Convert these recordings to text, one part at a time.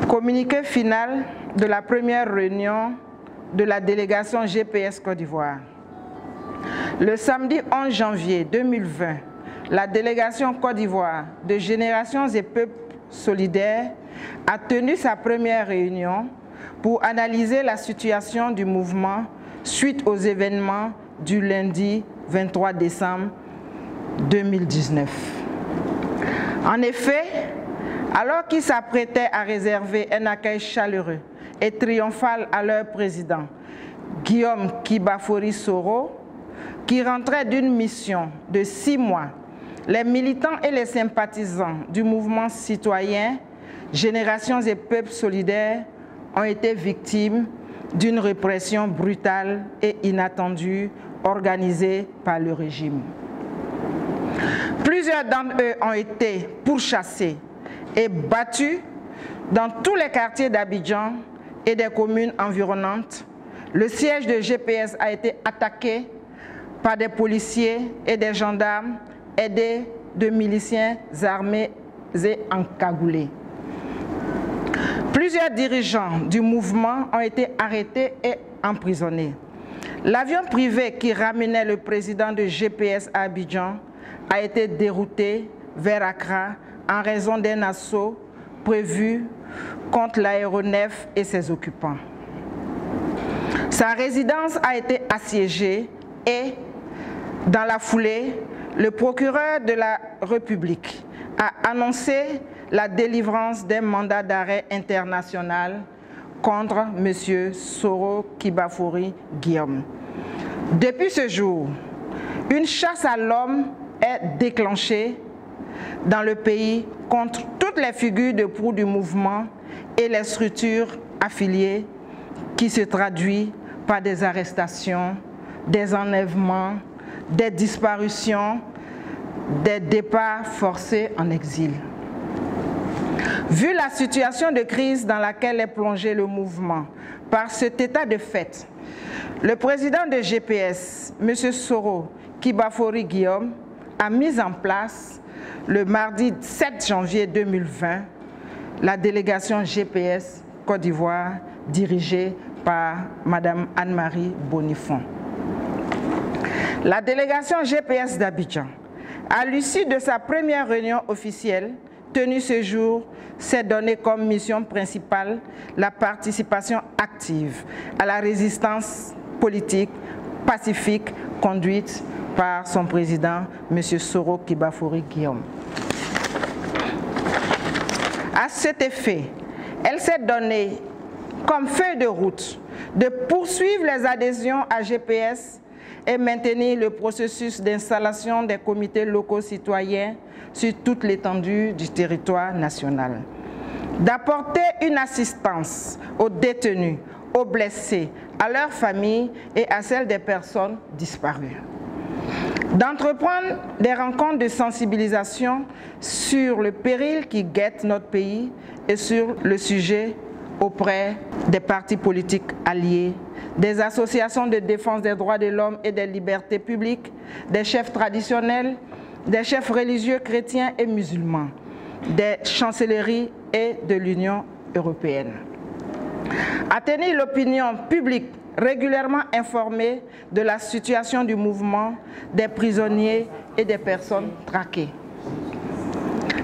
Communiqué final de la première réunion de la délégation GPS Côte d'Ivoire. Le samedi 11 janvier 2020, la délégation Côte d'Ivoire de Générations et Peuples Solidaires a tenu sa première réunion pour analyser la situation du mouvement suite aux événements du lundi 23 décembre 2019. En effet, alors qu'ils s'apprêtaient à réserver un accueil chaleureux et triomphal à leur président, Guillaume Kibafori Soro, qui rentrait d'une mission de 6 mois, les militants et les sympathisants du mouvement citoyen Générations et Peuples Solidaires ont été victimes d'une répression brutale et inattendue organisée par le régime. Plusieurs d'entre eux ont été pourchassés et battus dans tous les quartiers d'Abidjan et des communes environnantes. Le siège de GPS a été attaqué par des policiers et des gendarmes aidés de miliciens armés et encagoulés. Plusieurs dirigeants du mouvement ont été arrêtés et emprisonnés. L'avion privé qui ramenait le président de GPS à Abidjan a été dérouté vers Accra en raison d'un assaut prévu contre l'aéronef et ses occupants. Sa résidence a été assiégée et, dans la foulée, le procureur de la République a annoncé la délivrance d'un mandat d'arrêt international contre M. Soro Kibafori Guillaume. Depuis ce jour, une chasse à l'homme est déclenchée dans le pays contre toutes les figures de proue du mouvement et les structures affiliées qui se traduit par des arrestations, des enlèvements, des disparitions, des départs forcés en exil. Vu la situation de crise dans laquelle est plongé le mouvement par cet état de fait, le président de GPS, M. Soro Kibafori Guillaume, a mis en place le mardi 7 janvier 2020 la délégation GPS Côte d'Ivoire dirigée par Mme Anne-Marie Bonifon. La délégation GPS d'Abidjan, à l'issue de sa première réunion officielle tenue ce jour, s'est donnée comme mission principale la participation active à la résistance politique pacifique conduite par son président, M. Soro Kibafori Guillaume. À cet effet, elle s'est donnée comme feuille de route de poursuivre les adhésions à GPS et maintenir le processus d'installation des comités locaux citoyens sur toute l'étendue du territoire national, d'apporter une assistance aux détenus, aux blessés, à leurs familles et à celles des personnes disparues, d'entreprendre des rencontres de sensibilisation sur le péril qui guette notre pays et sur le sujet auprès des partis politiques alliés, des associations de défense des droits de l'homme et des libertés publiques, des chefs traditionnels, des chefs religieux chrétiens et musulmans, des chancelleries et de l'Union européenne. À tenir l'opinion publique régulièrement informée de la situation du mouvement, des prisonniers et des personnes traquées.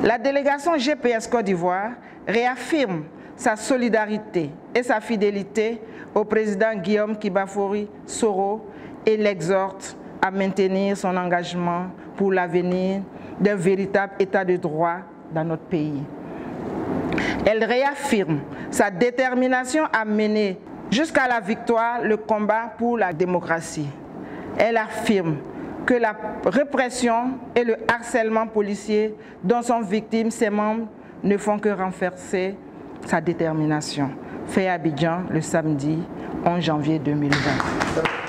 La délégation GPS Côte d'Ivoire réaffirme sa solidarité et sa fidélité au président Guillaume Kibafori Soro et l'exhorte à maintenir son engagement pour l'avenir d'un véritable état de droit dans notre pays. Elle réaffirme sa détermination à mener jusqu'à la victoire le combat pour la démocratie. Elle affirme que la répression et le harcèlement policier dont sont victimes ses membres ne font que renforcer sa détermination. Fait à Abidjan le samedi 11 janvier 2020.